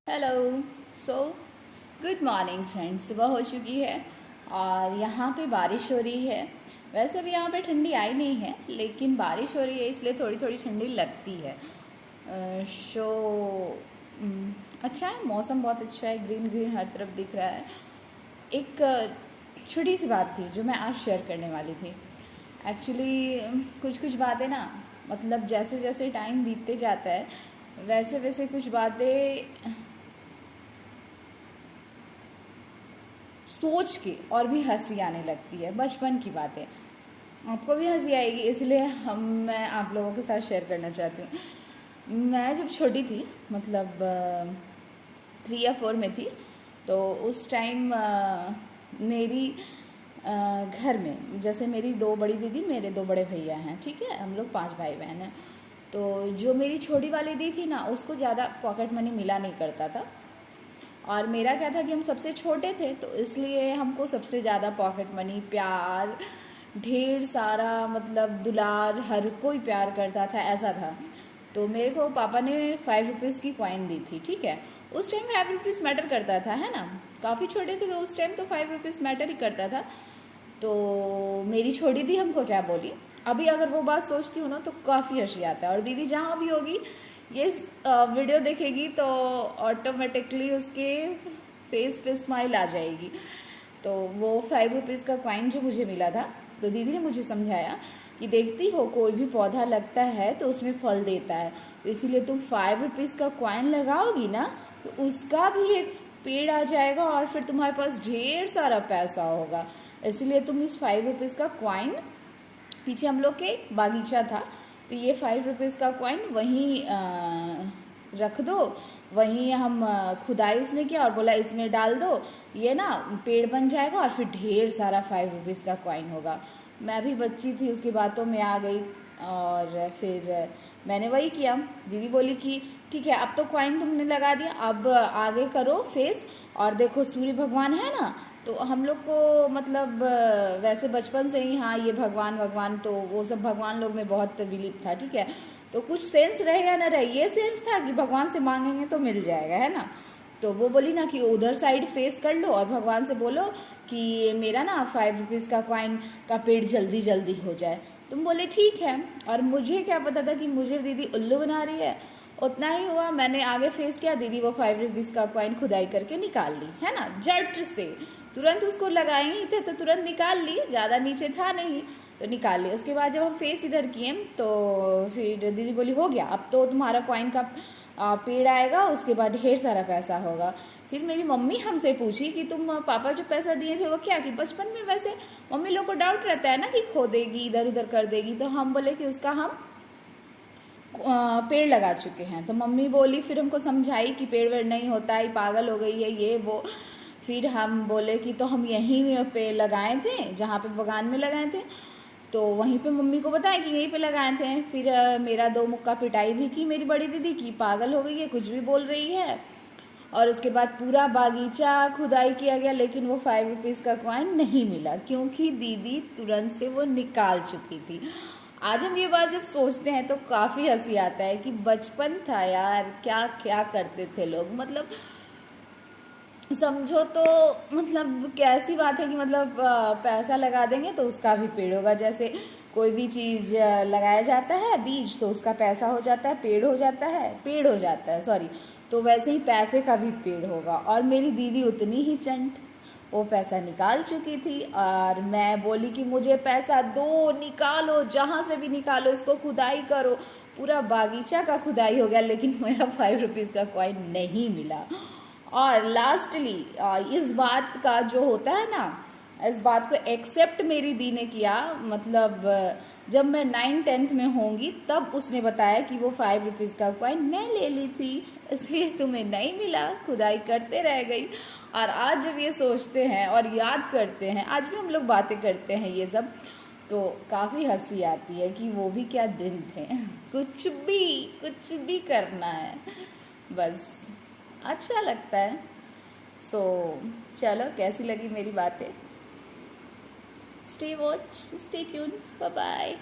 Hello. So good morning friends. सुबह हो चुकी है और यहाँ पे बारिश हो रही है। वैसे भी यहाँ पे ठंडी आई नहीं है, लेकिन बारिश हो रही है इसलिए थोड़ी थोड़ी ठंडी लगती है। सो अच्छा है, मौसम बहुत अच्छा है, ग्रीन ग्रीन हर तरफ दिख रहा है। एक छोटी सी बात थी जो मैं आज शेयर करने वाली थी। एक्चुअली कुछ कुछ बातें ना, मतलब जैसे जैसे टाइम बीतते जाता है वैसे वैसे कुछ बातें सोच के और भी हंसी आने लगती है। बचपन की बातें आपको भी हंसी आएगी, इसलिए मैं आप लोगों के साथ शेयर करना चाहती हूँ। मैं जब छोटी थी, मतलब 3 या 4 में थी, तो उस टाइम मेरी घर में, जैसे मेरी 2 बड़ी दीदी, मेरे 2 बड़े भैया हैं, ठीक है, हम लोग 5 भाई बहन हैं। तो जो मेरी छोटी वाली दी थी ना, उसको ज़्यादा पॉकेट मनी मिला नहीं करता था। और मेरा क्या था कि हम सबसे छोटे थे, तो इसलिए हमको सबसे ज़्यादा पॉकेट मनी, प्यार, ढेर सारा, मतलब दुलार, हर कोई प्यार करता था, ऐसा था। तो मेरे को पापा ने 5 रुपीज़ की कॉइन दी थी, ठीक है। उस टाइम 5 रुपीज़ मैटर करता था, है ना। काफ़ी छोटे थे तो उस टाइम तो 5 रुपीज़ मैटर ही करता था। तो मेरी छोटी दी हमको क्या बोली, अभी अगर वो बात सोचती हूँ ना तो काफ़ी हंसी आता है। और दीदी जहाँ भी होगी, ये वीडियो देखेगी तो ऑटोमेटिकली उसके फेस पे स्माइल आ जाएगी। तो वो 5 रुपीज़ का कॉइन जो मुझे मिला था, तो दीदी ने मुझे समझाया कि देखती हो, कोई भी पौधा लगता है तो उसमें फल देता है, तो इसीलिए तुम 5 रुपीज़ का कॉइन लगाओगी ना तो उसका भी एक पेड़ आ जाएगा और फिर तुम्हारे पास ढेर सारा पैसा होगा। इसलिए तुम इस 5 रुपीज़ का कॉइन, पीछे हम लोग के बागीचा था, तो ये 5 रुपीज़ का कॉइन वहीं रख दो। वहीं हम खुदाई उसने किया और बोला इसमें डाल दो, ये ना पेड़ बन जाएगा और फिर ढेर सारा 5 रुपीज़ का कॉइन होगा। मैं भी बच्ची थी, उसकी बातों में आ गई और फिर मैंने वही किया। दीदी बोली कि ठीक है, अब तो कॉइन तुमने लगा दिया, अब आगे करो फेस, और देखो सूर्य भगवान है ना। तो हम लोग को मतलब वैसे बचपन से ही, हाँ, ये भगवान भगवान तो वो सब भगवान लोग में बहुत बिलीव था, ठीक है। तो कुछ सेंस रहे या ना रहे, ये सेंस था कि भगवान से मांगेंगे तो मिल जाएगा, है ना। तो वो बोली ना कि उधर साइड फेस कर लो और भगवान से बोलो कि मेरा ना 5 रुपीज़ का कॉइन का पेड़ जल्दी जल्दी हो जाए। तुम बोले ठीक है। और मुझे क्या पता था कि मुझे दीदी उल्लू बना रही है। उतना ही हुआ, मैंने आगे फेस किया, दीदी वो 5 रुपीज़ का कॉइन खुदाई करके निकाल ली, है ना, जट से। तुरंत उसको लगाए ही थे तो तुरंत निकाल ली, ज़्यादा नीचे था नहीं तो निकाल ली। उसके बाद जब हम फेस इधर किए तो फिर दीदी बोली हो गया, अब तो तुम्हारा कॉइन का पेड़ आएगा, उसके बाद ढेर सारा पैसा होगा। फिर मेरी मम्मी हमसे पूछी कि तुम पापा जो पैसा दिए थे वो क्या, कि बचपन में वैसे मम्मी लोग को डाउट रहता है ना कि खो देगी, इधर उधर कर देगी, तो हम बोले कि उसका हम पेड़ लगा चुके हैं। तो मम्मी बोली, फिर हमको समझाई कि पेड़ वेड़ नहीं होता है, पागल हो गई है ये वो। फिर हम बोले कि तो हम यहीं पे लगाए थे, जहाँ पे बगान में लगाए थे, तो वहीं पे मम्मी को बताया कि यहीं पे लगाए थे। फिर मेरा 2 मुक्का पिटाई भी की मेरी बड़ी दीदी की, पागल हो गई है, कुछ भी बोल रही है। और उसके बाद पूरा बागीचा खुदाई किया गया, लेकिन वो 5 रुपीज़ का कॉइन नहीं मिला, क्योंकि दीदी तुरंत से वो निकाल चुकी थी। आज हम ये बात जब सोचते हैं तो काफ़ी हंसी आता है कि बचपन था यार, क्या क्या करते थे लोग। मतलब समझो तो, मतलब कैसी बात है कि मतलब पैसा लगा देंगे तो उसका भी पेड़ होगा। जैसे कोई भी चीज़ लगाया जाता है बीज, तो उसका पैसा हो जाता है, पेड़ हो जाता है, पेड़ हो जाता है, सॉरी। तो वैसे ही पैसे का भी पेड़ होगा। और मेरी दीदी उतनी ही चंट, वो पैसा निकाल चुकी थी और मैं बोली कि मुझे पैसा दो, निकालो, जहाँ से भी निकालो, इसको खुदाई करो। पूरा बागीचा का खुदाई हो गया, लेकिन मेरा 5 रुपीज़ का कॉइन नहीं मिला। और लास्टली इस बात का जो होता है ना, इस बात को एक्सेप्ट मेरी दी ने किया, मतलब जब मैं 9th-10th में होंगी तब उसने बताया कि वो 5 रुपीज़ का कॉइन मैं ले ली थी, इसलिए तुम्हें नहीं मिला, खुदाई करते रह गई। और आज जब ये सोचते हैं और याद करते हैं, आज भी हम लोग बातें करते हैं ये सब, तो काफ़ी हंसी आती है कि वो भी क्या दिन थे। कुछ भी करना है, बस अच्छा लगता है। सो चलो, कैसी लगी मेरी बातें, stay watch, stay tune, bye bye.